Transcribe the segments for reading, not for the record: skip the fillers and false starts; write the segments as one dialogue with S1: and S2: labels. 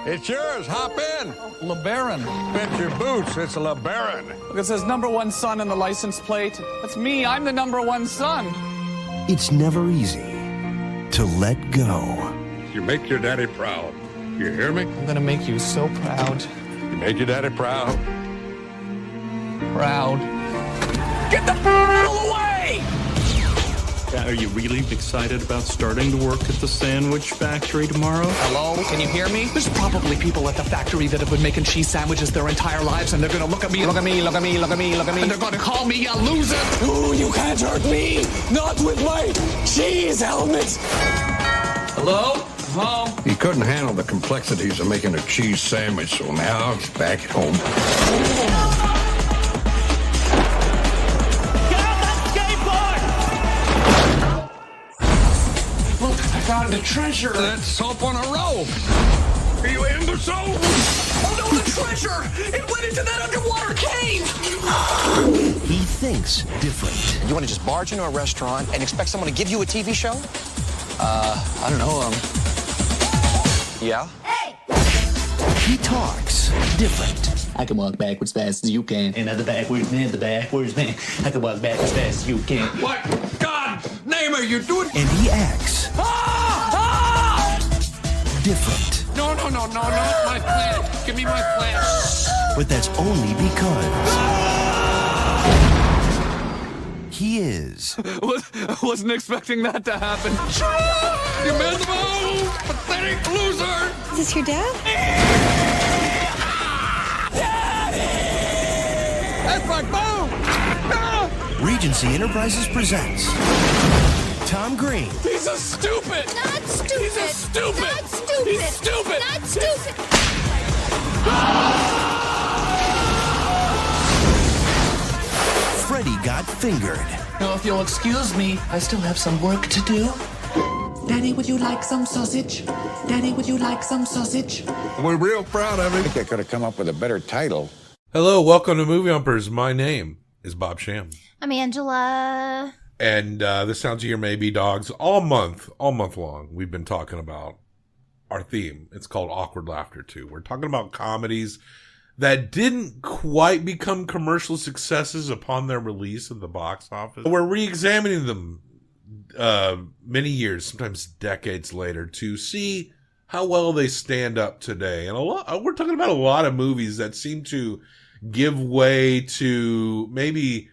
S1: It's yours. Hop in.
S2: LeBaron.
S1: Bet your boots. It's a LeBaron.
S2: Look, it says #1 son on the license plate. That's me. I'm the #1 son.
S3: It's never easy to let go.
S1: You make your daddy proud. You hear me?
S2: I'm gonna make you so proud.
S1: You make your daddy proud.
S2: Proud. Get the hell away!
S4: Are you really excited about starting to work at the sandwich factory tomorrow?
S2: Hello? Can you hear me? There's probably people at the factory that have been making cheese sandwiches their entire lives, and they're gonna look at me, and they're gonna call me a loser. Ooh, you can't hurt me! Not with my cheese helmet! Hello? Home?
S1: He couldn't handle the complexities of making a cheese sandwich, so now he's back at home.
S2: Found a treasure.
S1: That's soap on a rope. You imbecile!
S2: Oh no, the treasure! It went into that underwater cave!
S3: He thinks different.
S5: You want to just barge into a restaurant and expect someone to give you a TV show? I don't know, yeah?
S3: He talks different.
S6: I can walk backwards fast as you can. Another backwards man, the backwards man. I can walk backwards fast as you can.
S1: What? God, name are you doing?
S3: And he acts different.
S7: No, my plant. Give me my plant.
S3: But that's only because he is
S2: I wasn't expecting that to happen.
S7: You missed the move! Pathetic loser!
S8: Is this your dad?
S7: That's my bone!
S3: Regency Enterprises presents Tom Green.
S2: He's a stupid!
S8: Not stupid.
S2: He's a stupid!
S8: Not stupid.
S2: He's stupid!
S8: Not stupid.
S3: Freddy Got Fingered.
S6: Now, if you'll excuse me, I still have some work to do. Daddy, would you like some sausage? Daddy, would you like some sausage?
S1: We're real proud of him. I think I could have come up with a better title.
S9: Hello, welcome to Movie Humpers. My name is Bob Sham.
S8: I'm Angela.
S9: And this sounds here may be dogs. All month long, we've been talking about our theme. It's called Awkward Laughter 2. We're talking about comedies that didn't quite become commercial successes upon their release at the box office. We're re-examining them many years, sometimes decades later, to see how well they stand up today. And we're talking about a lot of movies that seem to give way to maybe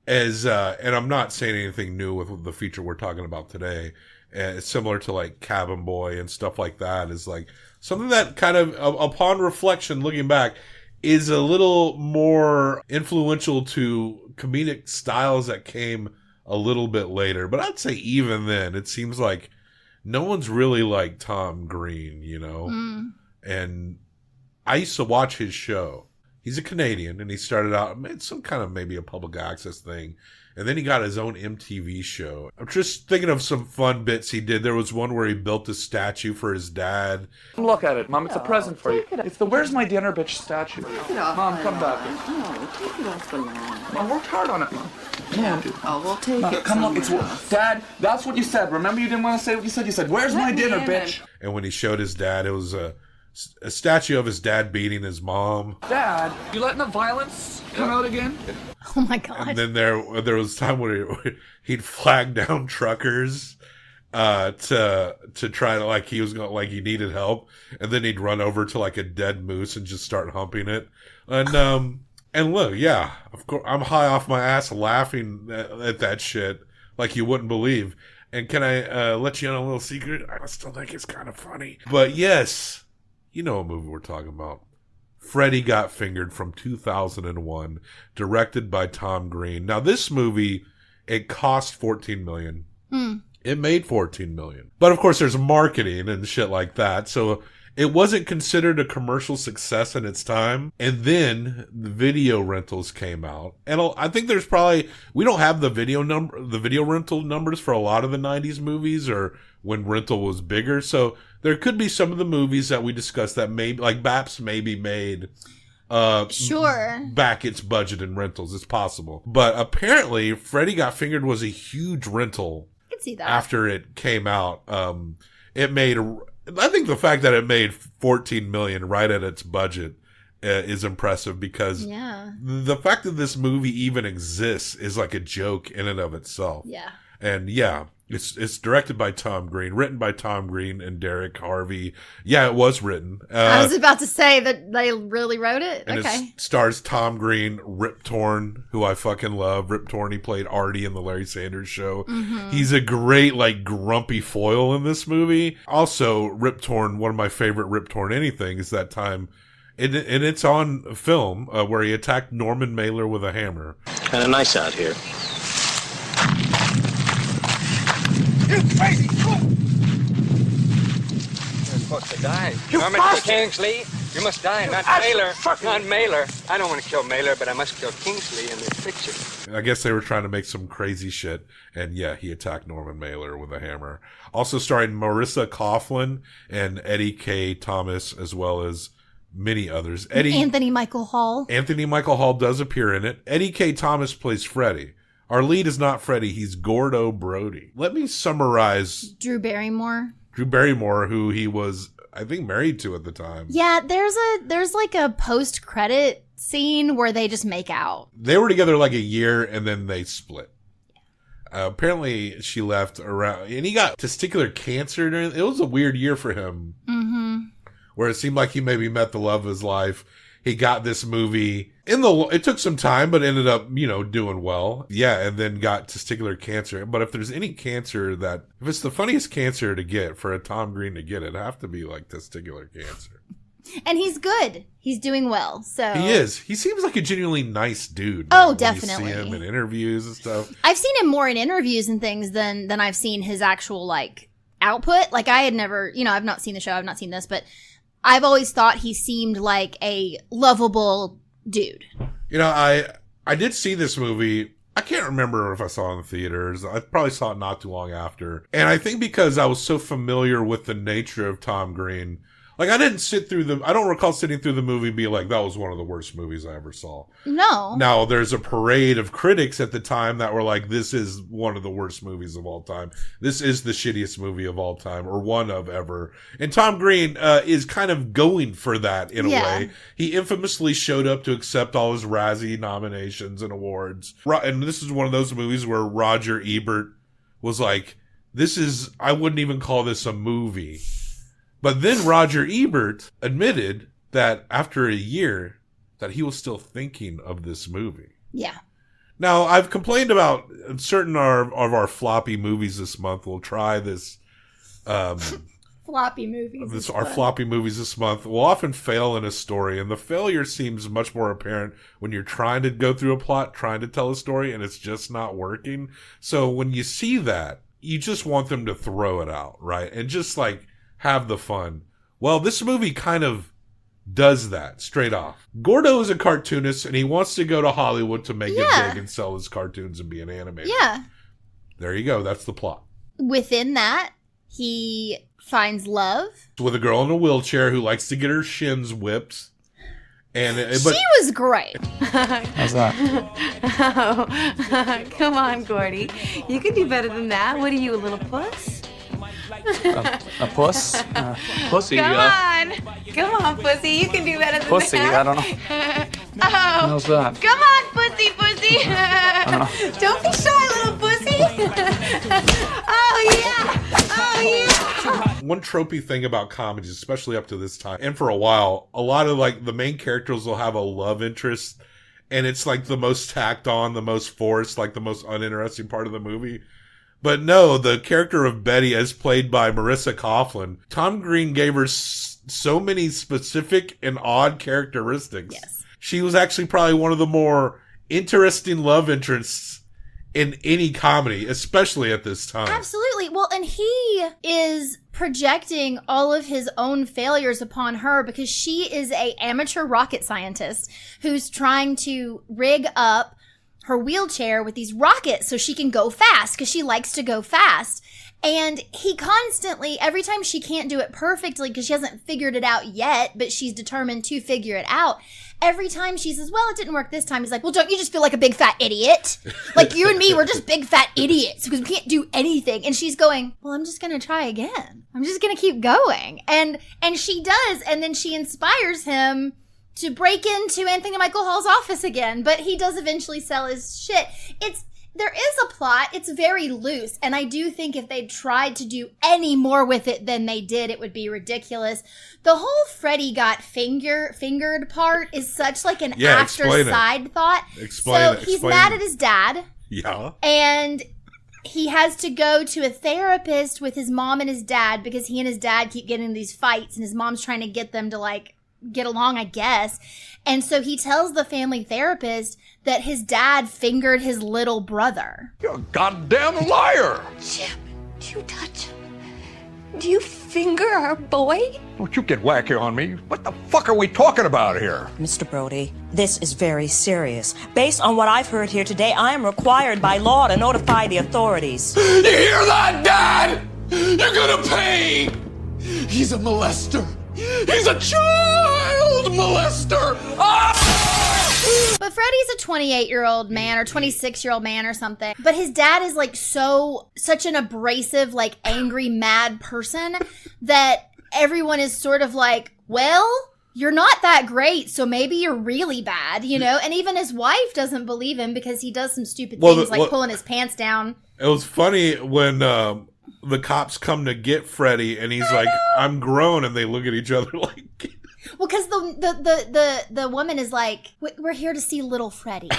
S9: as, and I'm not saying anything new with the feature we're talking about today. It's similar to like Cabin Boy and stuff like that. Is like something that kind of, upon reflection, looking back, is a little more influential to comedic styles that came a little bit later. But I'd say even then, it seems like no one's really like Tom Green, you know? And I used to watch his show. He's a Canadian, and he started out, it's some kind of maybe a public access thing. And then he got his own MTV show. I'm just thinking of some fun bits he did. There was one where he built a statue for his dad.
S2: Look at it, Mom. It's a present for you. It's the Where's My Dinner Bitch statue. Mom, come back.
S10: No, take it off the lawn.
S2: I worked hard on it, Mom.
S10: Yeah. Oh, we'll take
S2: Mom,
S10: it.
S2: come on, Dad, that's what you said. Remember you didn't want to say what you said? You said, where's my dinner, bitch?
S9: And when he showed his dad, it was a statue of his dad beating his mom.
S2: Dad, you letting the violence come out again?
S8: Oh my God.
S9: And then there was time where he'd flag down truckers to try to, like, he was going, like, he needed help, and then he'd run over to like a dead moose and just start humping it. And look, yeah, of course I'm high off my ass laughing at that shit like you wouldn't believe. And can I let you in on a little secret? I still think it's kind of funny. But yes, you know what movie we're talking about. Freddy Got Fingered from 2001, directed by Tom Green. Now this movie, it cost $14 million. It made $14 million. But of course there's marketing and shit like that. So it wasn't considered a commercial success in its time. And then the video rentals came out. And I think there's probably, we don't have the video rental numbers for a lot of the 90s movies or when rental was bigger. So there could be some of the movies that we discussed that maybe, like Baps maybe made back its budget in rentals. It's possible. But apparently Freddy Got Fingered was a huge rental.
S8: I can see that.
S9: After it came out. It made I think the fact that it made $14 million right at its budget is impressive because the fact that this movie even exists is like a joke in and of itself.
S8: Yeah.
S9: And yeah, it's directed by Tom Green, written by Tom Green and Derek Harvey. Yeah, it was written.
S8: I was about to say that they really wrote it.
S9: And
S8: Okay.
S9: it stars Tom Green, Rip Torn, who I fucking love. Rip Torn, he played Artie in the Larry Sanders Show.
S8: Mm-hmm.
S9: He's a great, like, grumpy foil in this movie. Also, Rip Torn, one of my favorite Rip Torn anything is that time, and it's on film, where he attacked Norman Mailer with a hammer.
S11: Kind of nice out here.
S7: You crazy fool!
S12: You're supposed to die.
S7: You
S12: Norman
S7: bastard!
S12: Kingsley, you must die, not Mailer. Not Mailer. I don't want to kill Mailer, but I must kill Kingsley in this picture.
S9: I guess they were trying to make some crazy shit, and yeah, he attacked Norman Mailer with a hammer. Also starring Marisa Coughlan and Eddie K. Thomas, as well as many others.
S8: Anthony Michael Hall.
S9: Anthony Michael Hall does appear in it. Eddie K. Thomas plays Freddy. Our lead is not Freddy, he's Gordo Brody. Let me summarize
S8: Drew Barrymore.
S9: Drew Barrymore, who he was, I think, married to at the time.
S8: Yeah, there's like a post-credit scene where they just make out.
S9: They were together like a year and then they split. Apparently she left around, and he got testicular cancer. It was a weird year for him.
S8: Mm-hmm.
S9: Where it seemed like he maybe met the love of his life. He got this movie it took some time, but ended up, doing well. Yeah. And then got testicular cancer. But if there's any cancer if it's the funniest cancer to get for a Tom Green to get, it'd have to be like testicular cancer.
S8: And he's good. He's doing well. So
S9: he is. He seems like a genuinely nice dude.
S8: Oh, definitely.
S9: You see him in interviews and stuff.
S8: I've seen him more in interviews and things than I've seen his actual like output. Like I had never, I've not seen the show. I've not seen this, but I've always thought he seemed like a lovable dude.
S9: I did see this movie. I can't remember if I saw it in the theaters. I probably saw it not too long after. And I think because I was so familiar with the nature of Tom Green, like I don't recall sitting through the movie and be like, that was one of the worst movies I ever saw.
S8: No.
S9: Now, there's a parade of critics at the time that were like, this is one of the worst movies of all time. This is the shittiest movie of all time, or one of ever. And Tom Green is kind of going for that in a way. He infamously showed up to accept all his Razzie nominations and awards. And this is one of those movies where Roger Ebert was like, I wouldn't even call this a movie. But then Roger Ebert admitted that after a year that he was still thinking of this movie.
S8: Yeah.
S9: Now, I've complained about certain of our floppy movies this month. We'll try this.
S8: Floppy movies.
S9: Our floppy movies this month will often fail in a story, and the failure seems much more apparent when you're trying to go through a plot, trying to tell a story, and it's just not working. So when you see that, you just want them to throw it out, right? And just like have the fun. Well, this movie kind of does that straight off. Gordo is a cartoonist and he wants to go to Hollywood to make it big and sell his cartoons and be an animator.
S8: Yeah.
S9: There you go. That's the plot.
S8: Within that, he finds love
S9: with a girl in a wheelchair who likes to get her shins whipped. And
S8: she was great.
S10: How's that? Oh, come on, Gordy. You can do better than that. What are you, a little puss?
S13: A puss? Pussy.
S10: Come on, pussy. You can do better than
S13: pussy,
S10: that.
S13: I don't know.
S10: Oh.
S13: How's that?
S10: Come on, pussy. Don't be shy, little pussy. Oh, yeah.
S9: One tropey thing about comedies, especially up to this time, and for a while, a lot of like the main characters will have a love interest, and it's like the most tacked on, the most forced, like the most uninteresting part of the movie. But no, the character of Betty, as played by Marisa Coughlan, Tom Green gave her so many specific and odd characteristics.
S8: Yes.
S9: She was actually probably one of the more interesting love interests in any comedy, especially at this time.
S8: Absolutely. Well, and he is projecting all of his own failures upon her because she is an amateur rocket scientist who's trying to rig up her wheelchair with these rockets so she can go fast because she likes to go fast. And he constantly, every time she can't do it perfectly because she hasn't figured it out yet, but she's determined to figure it out. Every time she says, well, it didn't work this time, he's like, well, don't you just feel like a big fat idiot? Like, you and me, we're just big fat idiots because we can't do anything. And she's going, well, I'm just going to try again. I'm just going to keep going. And she does. And then she inspires him to break into Anthony Michael Hall's office again. But he does eventually sell his shit. There is a plot. It's very loose. And I do think if they tried to do any more with it than they did, it would be ridiculous. The whole Freddy Got Fingered part is such like an after side thought. He's mad at his dad.
S9: Yeah.
S8: And he has to go to a therapist with his mom and his dad because he and his dad keep getting these fights and his mom's trying to get them to like get along, I guess. And so he tells the family therapist that his dad fingered his little brother.
S1: You're a goddamn liar!
S11: Jim, do you finger our boy?
S1: Don't you get wacky on me. What the fuck are we talking about here?
S14: Mr. Brody, this is very serious. Based on what I've heard here today, I am required by law to notify the authorities.
S2: You hear that, Dad? You're gonna pay! He's a molester. He's a child molester!
S8: But Freddy's a 28-year-old man or 26-year-old man or something. But his dad is like such an abrasive, like angry, mad person that everyone is sort of like, well, you're not that great, so maybe you're really bad, you know? And even his wife doesn't believe him because he does some stupid things like pulling his pants down.
S9: It was funny when the cops come to get Freddy and he's like, I'm grown, and they look at each other like...
S8: Well, because the woman is like, we're here to see little Freddy.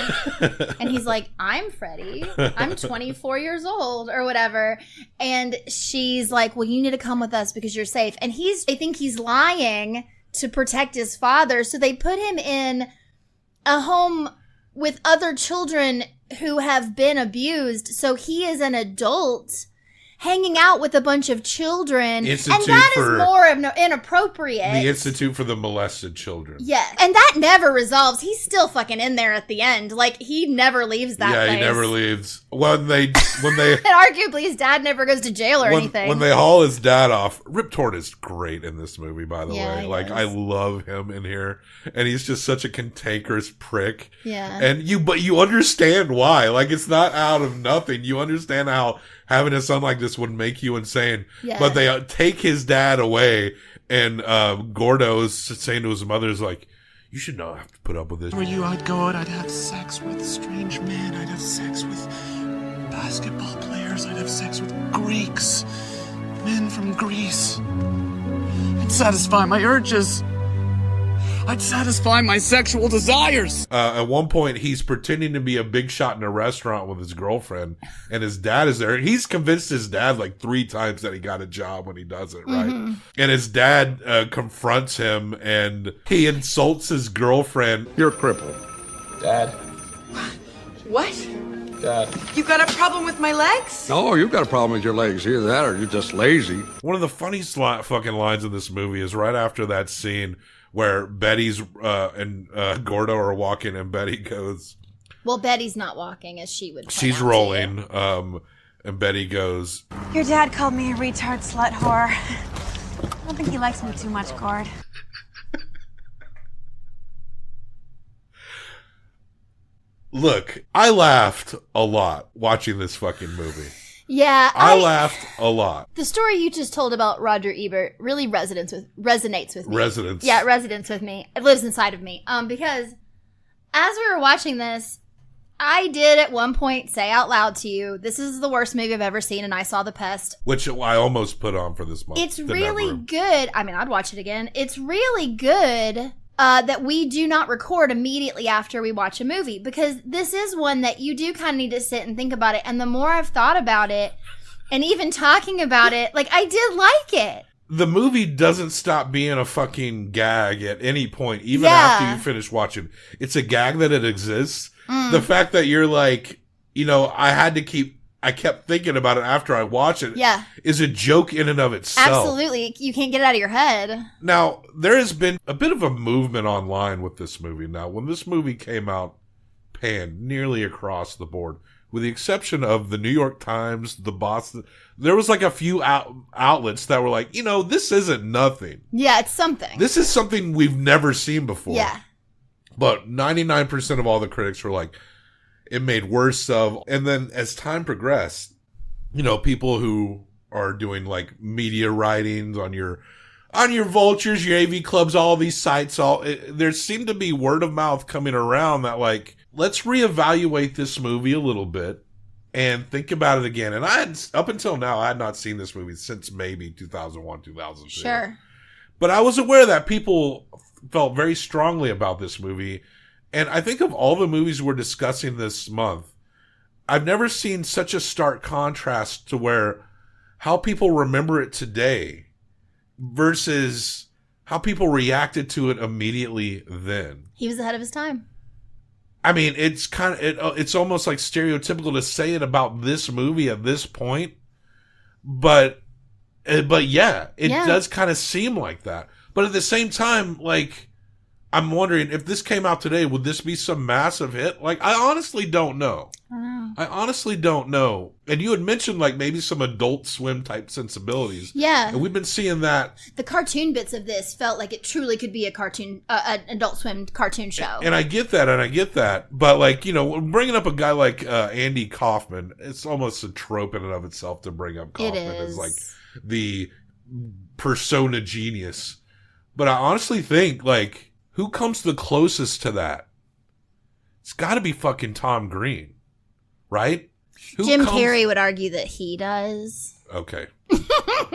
S8: And he's like, I'm Freddy. I'm 24 years old or whatever. And she's like, well, you need to come with us because you're safe. And I think he's lying to protect his father. So they put him in a home with other children who have been abused. So he is an adult hanging out with a bunch of children, and that is more inappropriate.
S9: The Institute for the Molested Children.
S8: Yeah, and that never resolves. He's still fucking in there at the end. Like, he never leaves that place.
S9: Yeah, he never leaves. When they
S8: and arguably his dad never goes to jail or anything.
S9: When they haul his dad off, Rip Torn is great in this movie, by the way. Like,
S8: is.
S9: I love him in here, and he's just such a cantankerous prick.
S8: Yeah.
S9: But you understand why. Like, it's not out of nothing. You understand how having a son like this would make you insane.
S8: Yeah.
S9: But they take his dad away, and Gordo is saying to his mother, is like, you should not have to put up with this.
S2: For you, I'd go out, I'd have sex with strange men, I'd have sex with basketball players, I'd have sex with Greeks, men from Greece. I'd satisfy my urges. I'd satisfy my sexual desires.
S9: At one point, he's pretending to be a big shot in a restaurant with his girlfriend, and his dad is there. He's convinced his dad like 3 times that he got a job when he does it, right? Mm-hmm. And his dad confronts him, and he insults his girlfriend.
S1: You're crippled.
S13: Dad.
S11: What?
S13: Dad.
S11: You got a problem with my legs?
S1: No, you've got a problem with your legs. Either that or you're just lazy.
S9: One of the funniest fucking lines in this movie is right after that scene where Betty's and Gordo are walking, and Betty goes...
S8: Well, Betty's not walking, as she would.
S9: She's rolling, and Betty goes...
S15: Your dad called me a retard slut whore. I don't think he likes me too much, Gord.
S9: Look, I laughed a lot watching this fucking movie.
S8: Yeah,
S9: I laughed a lot.
S8: The story you just told about Roger Ebert really resonates with me.
S9: Resonance.
S8: Yeah, it resonates with me. It lives inside of me. Because as we were watching this, I did at one point say out loud to you, this is the worst movie I've ever seen, and I saw The Pest.
S9: Which I almost put on for this month.
S8: It's really good. I mean, I'd watch it again. It's really good that we do not record immediately after we watch a movie, because this is one that you do kind of need to sit and think about it. And the more I've thought about it, and even talking about it, like, I did like it.
S9: The movie doesn't stop being a fucking gag at any point, even after you finish watching. It's a gag that it exists. The fact that you're like, you know, I kept thinking about it after I watched it.
S8: Yeah.
S9: Is a joke in and of itself.
S8: Absolutely. You can't get it out of your head.
S9: Now, there has been a bit of a movement online with this movie. Now, when this movie came out, panned nearly across the board, with the exception of the New York Times, the Boston, there was like a few outlets that were like, this isn't nothing.
S8: Yeah, it's something.
S9: This is something we've never seen before.
S8: Yeah.
S9: But 99% of all the critics were like, it made worse of. And then as time progressed, people who are doing like media writings on your Vultures, your AV Clubs, all these sites, there seemed to be word of mouth coming around that like, let's reevaluate this movie a little bit and think about it again. And up until now, I had not seen this movie since maybe 2001, 2002.
S8: Sure.
S9: But I was aware that people felt very strongly about this movie. And I think of all the movies we're discussing this month, I've never seen such a stark contrast to how people remember it today versus how people reacted to it immediately then.
S8: He was ahead of his time.
S9: I mean, it's it's almost like stereotypical to say it about this movie at this point, but yeah, it does kind of seem like that. But at the same time, like, I'm wondering if this came out today, would this be some massive hit? Like, I honestly don't know. I honestly don't know. And you had mentioned like maybe some Adult Swim type sensibilities.
S8: Yeah.
S9: And we've been seeing that.
S8: The cartoon bits of this felt like it truly could be an Adult Swim cartoon show.
S9: And I get that. But like, bringing up a guy like Andy Kaufman, it's almost a trope in and of itself to bring up Kaufman as like the persona genius. But I honestly think like, who comes the closest to that? It's got to be fucking Tom Green, right?
S8: Jim Carrey would argue that he does.
S9: Okay.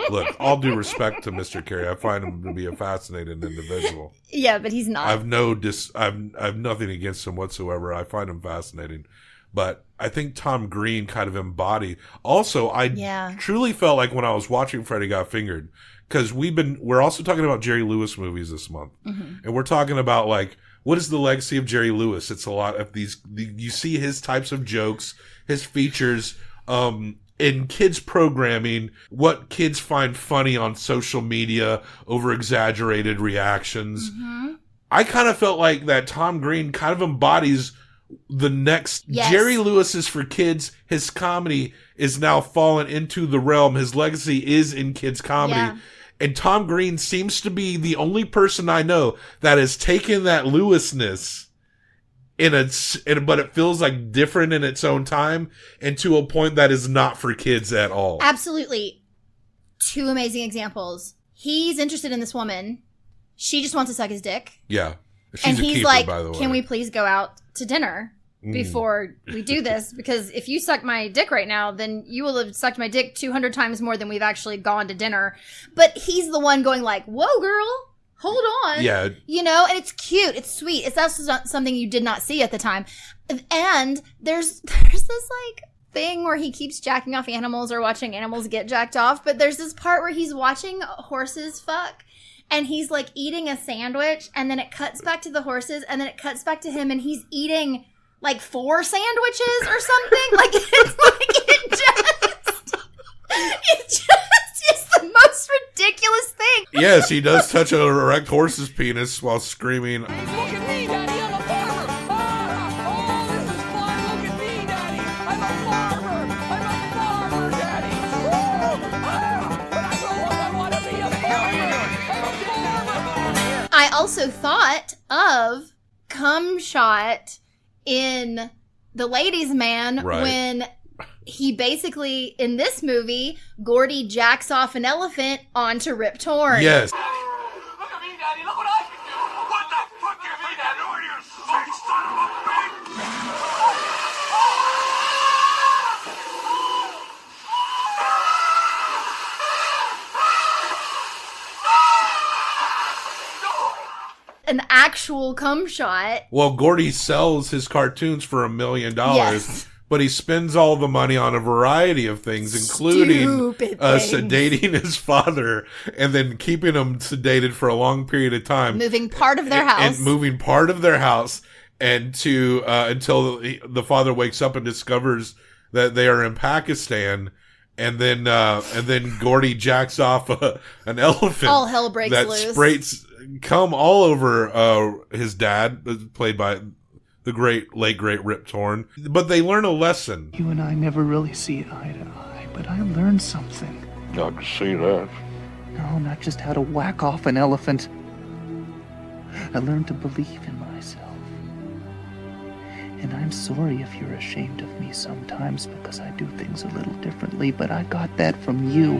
S9: Look, all due respect to Mr. Carrey, I find him to be a fascinating individual.
S8: Yeah, but he's not.
S9: I've nothing against him whatsoever. I find him fascinating. But I think Tom Green kind of embodied. Also, I truly felt like when I was watching Freddy Got Fingered, because we're also talking about Jerry Lewis movies this month. Mm-hmm. And we're talking about like, what is the legacy of Jerry Lewis? It's a lot of you see his types of jokes, his features, in kids programming, what kids find funny on social media, over exaggerated reactions. Mm-hmm. I kind of felt like that Tom Green kind of embodies the next Jerry Lewis is for kids. His comedy is now fallen into the realm. His legacy is in kids comedy. Yeah. And Tom Green seems to be the only person I know that has taken that Lewisness but it feels like different in its own time and to a point that is not for kids at all.
S8: Absolutely. Two amazing examples. He's interested in this woman. She just wants to suck his dick.
S9: Yeah. She's
S8: and he's keeper, like,
S9: by the way.
S8: Can we please go out to dinner before we do this? Because if you suck my dick right now, then you will have sucked my dick 200 times more than we've actually gone to dinner. But he's the one going like, whoa, girl, hold on.
S9: Yeah.
S8: And it's cute. It's sweet. It's also something you did not see at the time. And there's this like thing where he keeps jacking off animals or watching animals get jacked off. But there's this part where he's watching horses fuck. And he's like eating a sandwich, and then it cuts back to the horses, and then it cuts back to him, and he's eating like 4 sandwiches or something. Like it's just the most ridiculous thing.
S9: Yes, he does touch an erect horse's penis while screaming.
S7: Look at me, Daddy, I'm a farmer. Oh, this is fun. Look at me, Daddy. I'm a farmer. I'm a farmer, Daddy. When I grow up, I want to be a farmer.
S8: I also thought of cum shot in The Ladies' Man when he basically, in this movie, Gordy jacks off an elephant onto Rip Torn.
S9: Yes.
S7: Look at me, Daddy. Look what I can do. What the fuck you mean, Daddy? Who are you, sick son of a bitch?
S8: An actual cum shot.
S9: Well, Gordy sells his cartoons for $1 million, but he spends all the money on a variety of things, including sedating his father and then keeping him sedated for a long period of time.
S8: Moving part of their house.
S9: And moving part of their house and until the father wakes up and discovers that they are in Pakistan. And then Gordy jacks off an elephant.
S8: All hell breaks loose.
S9: That sprays cum all over his dad, played by late great Rip Torn. But they learn a lesson.
S2: You and I never really see eye to eye, but I learned something.
S1: I can see that.
S2: No, not just how to whack off an elephant. I learned to believe in myself. And I'm sorry if you're ashamed of me sometimes because I do things a little differently, but I got that from you.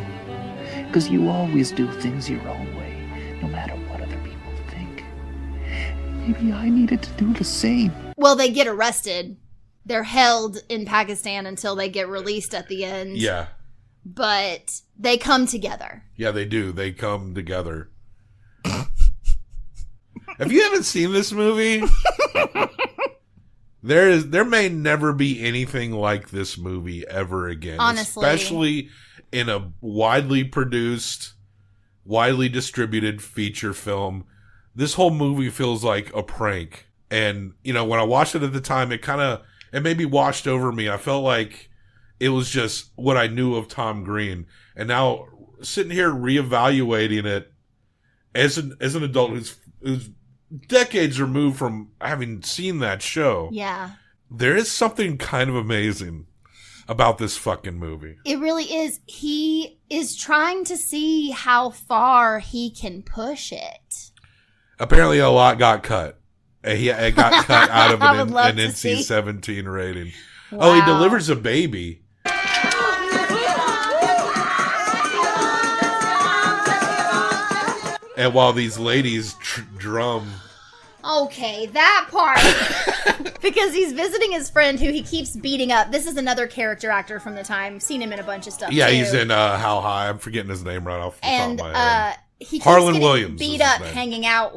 S2: Because you always do things your own way, no matter what other people think. Maybe I needed to do the same.
S8: Well, they get arrested. They're held in Pakistan until they get released at the end.
S9: Yeah.
S8: But they come together.
S9: Yeah, they do. They come together. If you haven't seen this movie, there may never be anything like this movie ever again.
S8: Honestly.
S9: Especially in a widely produced, widely distributed feature film. This whole movie feels like a prank. And, you know, when I watched it at the time, it maybe washed over me. I felt like it was just what I knew of Tom Green. And now sitting here reevaluating it as an adult who's decades removed from having seen that show.
S8: Yeah.
S9: There is something kind of amazing about this fucking movie.
S8: It really is. He is trying to see how far he can push it.
S9: Apparently a lot got cut. It got cut out of an
S8: see.
S9: NC-17 rating.
S8: Wow.
S9: Oh, he delivers a baby. And while these ladies drum.
S8: Okay, that part. Because he's visiting his friend who he keeps beating up. This is another character actor from the time. Seen him in a bunch of stuff,
S9: Yeah,
S8: too.
S9: He's in How High. I'm forgetting his name right off the top of my head.
S8: He keeps
S9: Harlan
S8: getting
S9: Williams
S8: beat
S9: is his
S8: up
S9: name.
S8: hanging out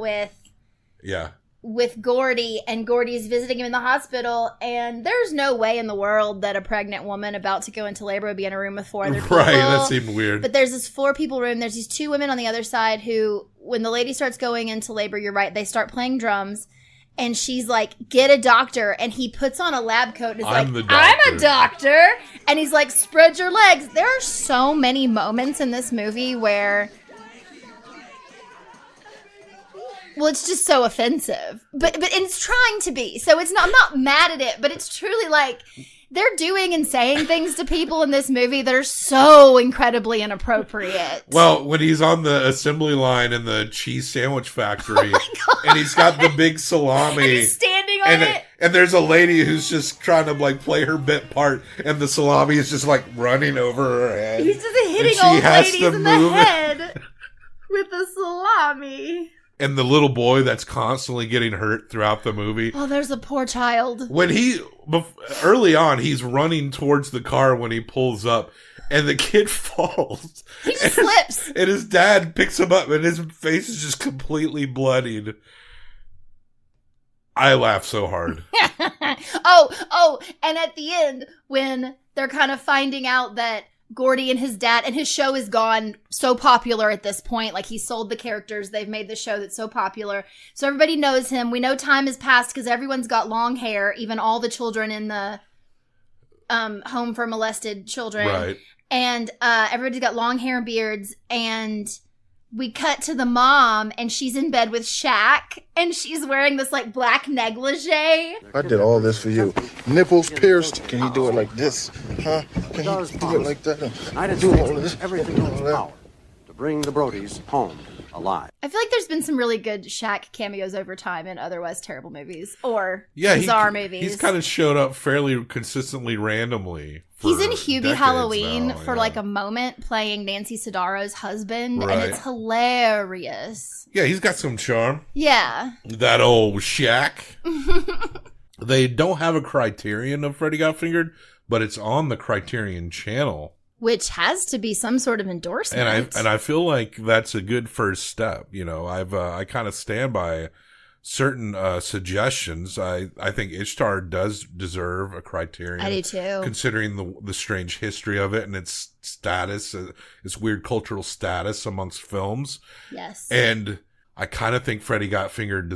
S8: with Gordy, and Gordy's visiting him in the hospital, and there's no way in the world that a pregnant woman about to go into labor would be in a room with 4 other people.
S9: Right, that seemed weird.
S8: But there's this 4-people room. There's these 2 women on the other side who, when the lady starts going into labor, you're right, they start playing drums, and she's like, get a doctor, and he puts on a lab coat and is
S9: I'm
S8: a doctor, and he's like, spread your legs. There are so many moments in this movie where... Well, it's just so offensive, but it's trying to be. So it's not. I'm not mad at it, but it's truly like they're doing and saying things to people in this movie that are so incredibly inappropriate.
S9: Well, when he's on the assembly line in the cheese sandwich factory, and he's got the big salami,
S8: and he's standing on it,
S9: and there's a lady who's just trying to like play her bit part, and the salami is just like running over her head.
S8: He's just hitting old ladies in the head with the salami.
S9: And the little boy that's constantly getting hurt throughout the movie.
S8: Oh, there's a poor child.
S9: When early on, he's running towards the car when he pulls up, and the kid falls.
S8: He just slips.
S9: And his dad picks him up, and his face is just completely bloodied. I laugh so hard.
S8: Oh, and at the end, when they're kind of finding out that Gordy and his dad, and his show is gone so popular at this point. Like, he sold the characters. They've made the show that's so popular. So everybody knows him. We know time has passed because everyone's got long hair, even all the children in the home for molested children.
S9: Right.
S8: And everybody's got long hair and beards. And we cut to the mom, and she's in bed with Shaq, and she's wearing this, like, black negligee.
S16: I did all this for you. Nipples pierced. Can you do it like this? Huh? Can you do it like that?
S17: I did
S16: do all this.
S17: Everything in his power to bring the Brodies home alive.
S8: I feel like there's been some really good Shaq cameos over time in otherwise terrible movies or
S9: Yeah,
S8: bizarre movies.
S9: He's kind of showed up fairly consistently randomly.
S8: He's in Hubie Halloween
S9: now,
S8: for like a moment playing Nancy Sidaro's husband,
S9: Right.
S8: and it's hilarious.
S9: Yeah, he's got some charm.
S8: Yeah.
S9: That old Shaq. They don't have a Criterion of Freddy Got Fingered, but it's on the Criterion channel.
S8: Which has to be some sort of endorsement.
S9: And I feel like that's a good first step. You know, I kind of stand by certain suggestions. I think Ishtar does deserve a Criterion.
S8: I do too.
S9: Considering the strange history of it and its status, its weird cultural status amongst films.
S8: Yes.
S9: And I kind of think Freddy Got Fingered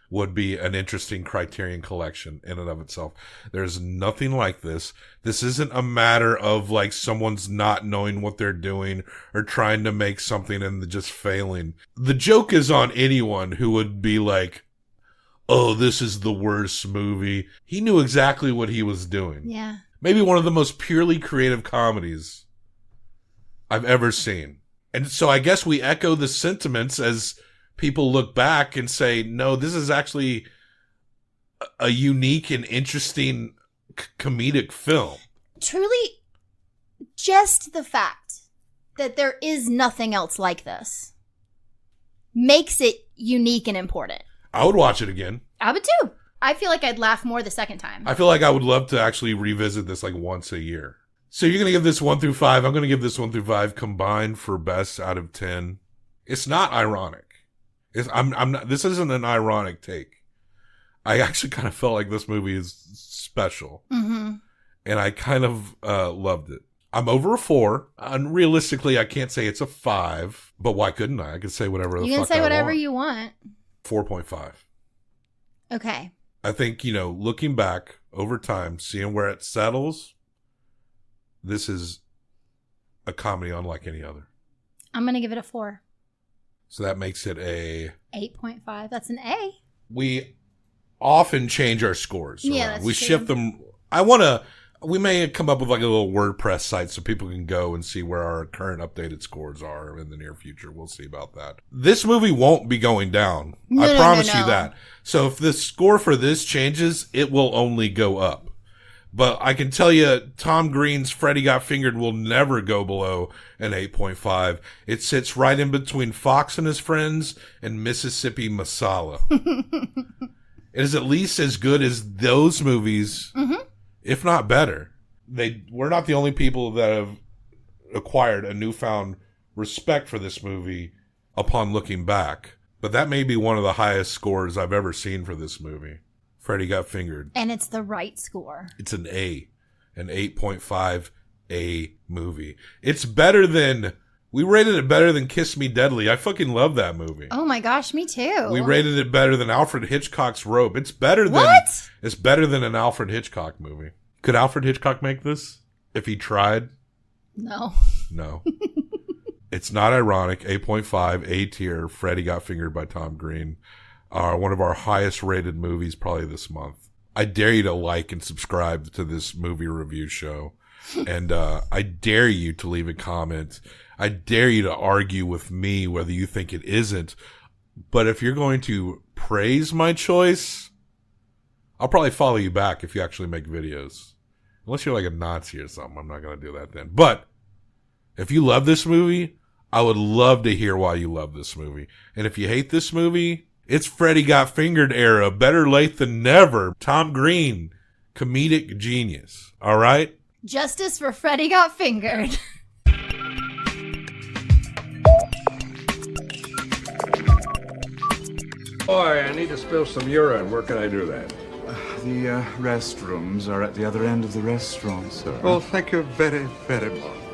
S9: would be an interesting Criterion collection in and of itself. There's nothing like this. This isn't a matter of like someone's not knowing what they're doing or trying to make something and just failing. The joke is on anyone who would be like, oh, this is the worst movie. He knew exactly what he was doing.
S8: Yeah.
S9: Maybe one of the most purely creative comedies I've ever seen. And so I guess we echo the sentiments as people look back and say, no, this is actually a unique and interesting comedic film.
S8: Truly, just the fact that there is nothing else like this makes it unique and important.
S9: I would watch it again.
S8: I would too. I feel like I'd laugh more the second time.
S9: I feel like I would love to actually revisit this like once a year. So you're going to give this 1 through 5. I'm going to give this 1 through 5 combined for best out of 10. It's not ironic. I'm not, this isn't an ironic take. I actually kind of felt like this movie is special.
S8: Mm-hmm.
S9: And I kind of loved it. I'm over a 4. And realistically, I can't say it's a 5. But why couldn't I? I could say whatever the fuck I want.
S8: You can say whatever you want.
S9: 4.5.
S8: Okay.
S9: I think, looking back over time, seeing where it settles, this is a comedy unlike any other.
S8: I'm going to give it a 4.
S9: So that makes it a
S8: 8.5. That's an A.
S9: We often change our scores.
S8: Yeah,
S9: around.
S8: that's
S9: We
S8: true.
S9: shift them. We may come up with like a little WordPress site so people can go and see where our current updated scores are in the near future. We'll see about that. This movie won't be going down. I promise you that. So if the score for this changes, it will only go up. But I can tell you, Tom Green's Freddy Got Fingered will never go below an 8.5. It sits right in between Fox and His Friends and Mississippi Masala. It is at least as good as those movies, if not better. We're not the only people that have acquired a newfound respect for this movie upon looking back. But that may be one of the highest scores I've ever seen for this movie. Freddy Got Fingered.
S8: And it's the right score.
S9: It's an A. An 8.5 A movie. It's better than... We rated it better than Kiss Me Deadly. I fucking love that movie.
S8: Oh my gosh, me too.
S9: We rated it better than Alfred Hitchcock's Rope. It's better than...
S8: What?
S9: It's better than an Alfred Hitchcock movie. Could Alfred Hitchcock make this? If he tried?
S8: No.
S9: No. It's not ironic. 8.5, A tier. Freddy Got Fingered by Tom Green. One of our highest rated movies probably this month. I dare you to like and subscribe to this movie review show. And I dare you to leave a comment. I dare you to argue with me whether you think it isn't. But if you're going to praise my choice, I'll probably follow you back if you actually make videos. Unless you're like a Nazi or something, I'm not going to do that then. But if you love this movie, I would love to hear why you love this movie. And if you hate this movie, it's Freddy Got Fingered era. Better late than never. Tom Green, comedic genius. All right?
S8: Justice for Freddy Got Fingered.
S1: Boy, I need to spill some urine. Where can I do that?
S18: The restrooms are at the other end of the restaurant, sir.
S1: Well, thank you very, very much.